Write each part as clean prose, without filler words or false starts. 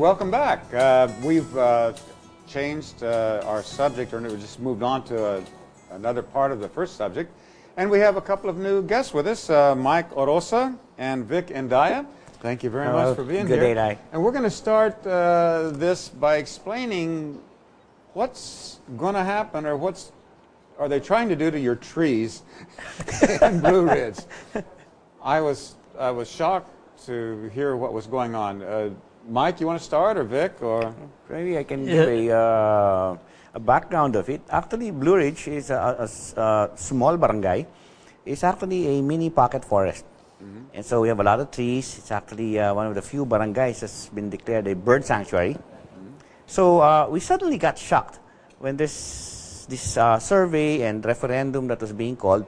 welcome back. We've changed our subject, or we just moved on to another part of the first subject. And we have a couple of new guests with us, Mike Orosa and Vic Endaya. Thank you very much for being here. Good day, And we're going to start this by explaining what's going to happen, or what's are they trying to do to your trees in Blueridge. I was shocked to hear what was going on. Mike, you want to start, or Vic, or maybe I can give a background of it. Actually, Blueridge is a small barangay. It's actually a mini pocket forest, and so we have a lot of trees. It's actually one of the few barangays that's been declared a bird sanctuary. So we suddenly got shocked when this survey and referendum that was being called,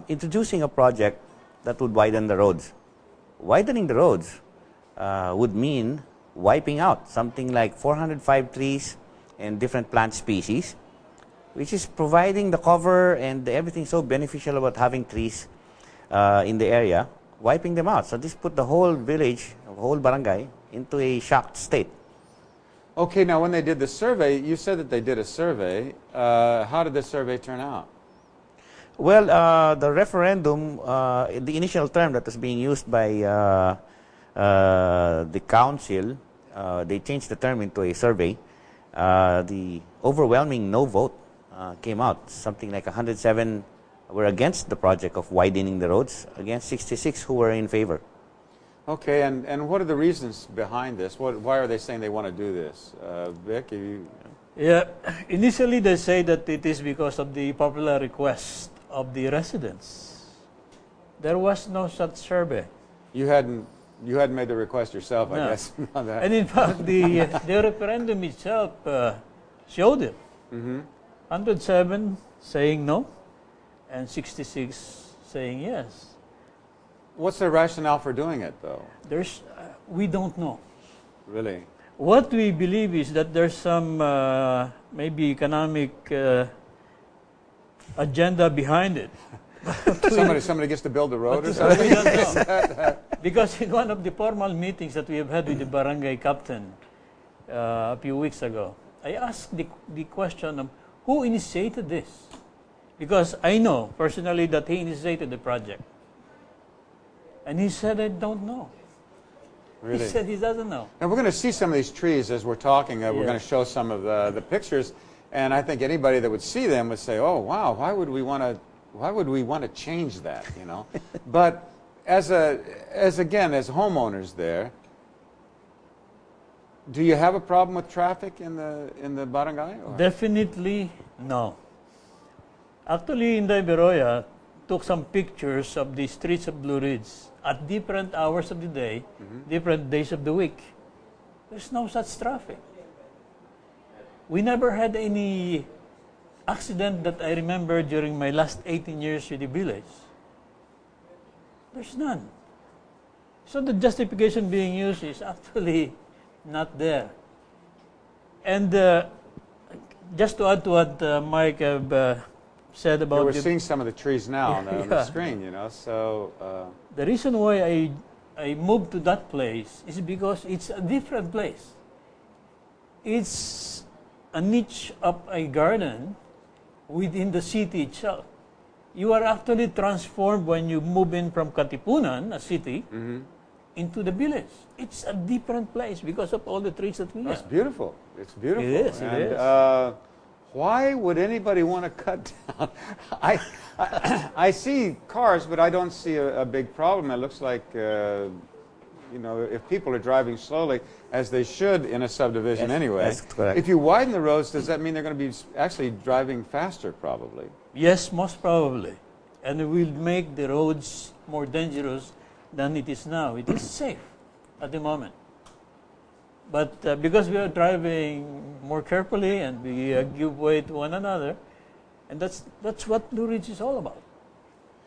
introducing a project that would widen the roads. Widening the roads would mean wiping out something like 405 trees and different plant species, which is providing the cover and everything so beneficial about having trees in the area, wiping them out. So this put the whole village, the whole barangay, into a shocked state. Okay, now when they did the survey, you said that they did a survey. How did the survey turn out? Well, the referendum, the initial term that was being used by the council, they changed the term into a survey. The overwhelming no vote came out. Something like 107 were against the project of widening the roads, against 66 who were in favor. Okay, and what are the reasons behind this? Why are they saying they want to do this? Vic, Yeah, initially they say that it is because of the popular request of the residents. There was no such survey. You hadn't made the request yourself, No. I guess. And in fact, the referendum itself showed it. 107 saying no, and 66 saying yes. What's the rationale for doing it, though? We don't know. Really? What we believe is that there's some maybe economic agenda behind it. Somebody gets to build the road or We something? don't know. Because in one of the formal meetings that we have had with the barangay captain a few weeks ago, I asked the question of who initiated this? Because I know personally that he initiated the project. And he said, I don't know. Really? He said he doesn't know. And we're going to see some of these trees as we're talking. We're going to show some of the pictures. And I think anybody that would see them would say, oh, wow, why would we want to change that, you know? But as homeowners there, do you have a problem with traffic in the barangay? Or? Definitely no. Actually, Inday Beroya took some pictures of the streets of Blueridge at different hours of the day, different days of the week. There's no such traffic. We never had any accident that I remember during my last 18 years with the village. There's none. So the justification being used is actually not there. And just to add to what Mike said about we're seeing some of the trees now on the screen, you know. So the reason why I moved to that place is because it's a different place. It's a niche of a garden within the city itself. You are actually transformed when you move in from Katipunan, a city, into the village. It's a different place because of all the trees that we have. It's beautiful. It's beautiful. It is. And, it is. Why would anybody want to cut down? I see cars, but I don't see a big problem. It looks like, you know, if people are driving slowly, as they should in a subdivision anyway. That's correct. If you widen the roads, does that mean they're going to be actually driving faster, probably? Yes, most probably. And it will make the roads more dangerous than it is now. It is safe at the moment. But because we are driving more carefully and we give way to one another, and that's what Blueridge is all about.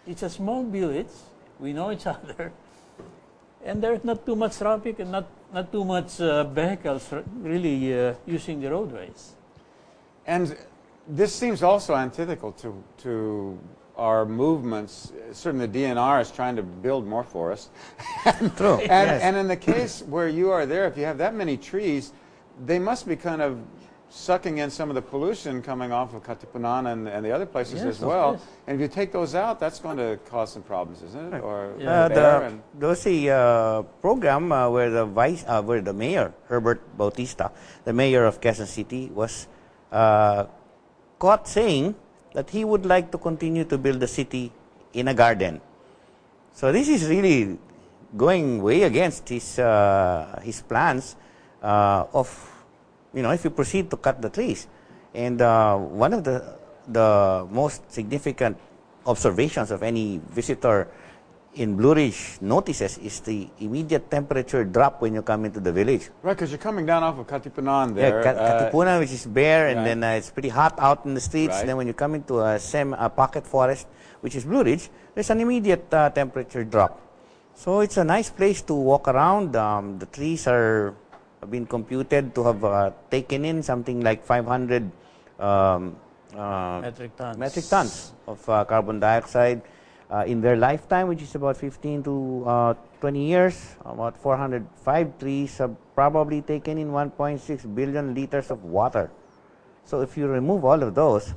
It's a small village. We know each other. And there's not too much traffic and not too much vehicles really using the roadways. And this seems also antithetical to our movements. Certainly, the DNR is trying to build more forests. True. And in the case where you are there, if you have that many trees, they must be kind of sucking in some of the pollution coming off of Katipunan and the other places Yes, as well. yes. And if you take those out, that's going to cause some problems, isn't it? Or Yeah. with There was a program where the mayor, Herbert Bautista, the mayor of Quezon City, was caught saying that he would like to continue to build the city in a garden. So this is really going way against his plans of, if you proceed to cut the trees. And one of the most significant observations of any visitor in Blueridge notices is the immediate temperature drop when you come into the village. Right, because you're coming down off of Katipunan there. Katipunan, which is bare, and right. then it's pretty hot out in the streets. Right. And then when you come into a pocket forest, which is Blueridge, there's an immediate temperature drop. So it's a nice place to walk around. The trees have been computed to have taken in something like 500 Metric tons of carbon dioxide in their lifetime, which is about 15 to 20 years. About 405 trees have probably taken in 1.6 billion liters of water. So if you remove all of those,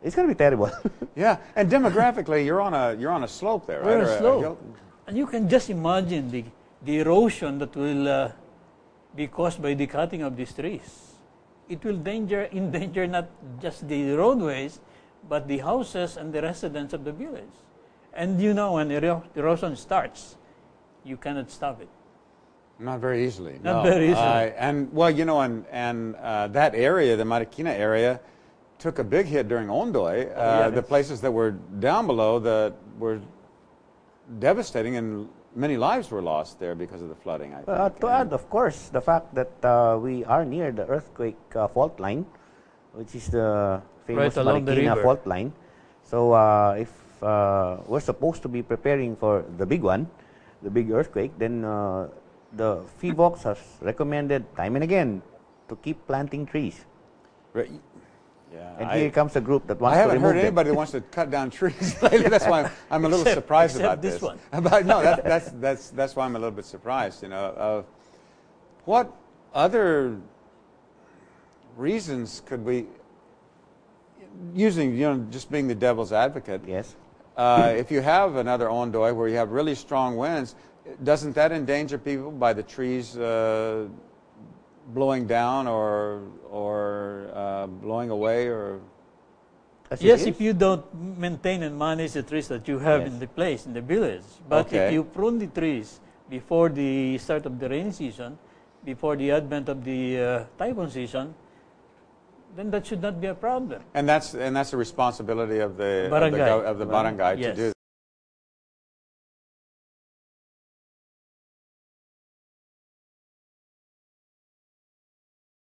it's going to be terrible. Yeah, and demographically, you're on a slope there, right? We're Or a slope. hill. And you can just imagine the erosion that will be caused by the cutting of these trees. It will endanger not just the roadways, but the houses and the residents of the village. And when erosion starts, you cannot stop it. Not very easily. Not no. very easily. That area, the Marikina area, took a big hit during Ondoy. The places that were down below that were devastating, and many lives were lost there because of the flooding, I think. To add, of course, the fact that we are near the earthquake fault line, which is the famous Right along the Marikina river. fault line. So if we're supposed to be preparing for the big one, the big earthquake, then the FIVOX has recommended time and again to keep planting trees. Right. Yeah, And here comes a group that wants I to haven't remove heard anybody that wants to cut down trees lately. That's why I'm a little surprised except about this one. But no, that's why I'm a little bit surprised. What other reasons could we, using just being the devil's advocate? Yes. If you have another Ondoy where you have really strong winds, doesn't that endanger people by the trees blowing down or blowing away? Or Yes, if you don't maintain and manage the trees that you have in the place, in the village. But if you prune the trees before the start of the rainy season, before the advent of the typhoon season, then that should not be a problem. and that's the responsibility of the Barangay. barangay to Yes. do.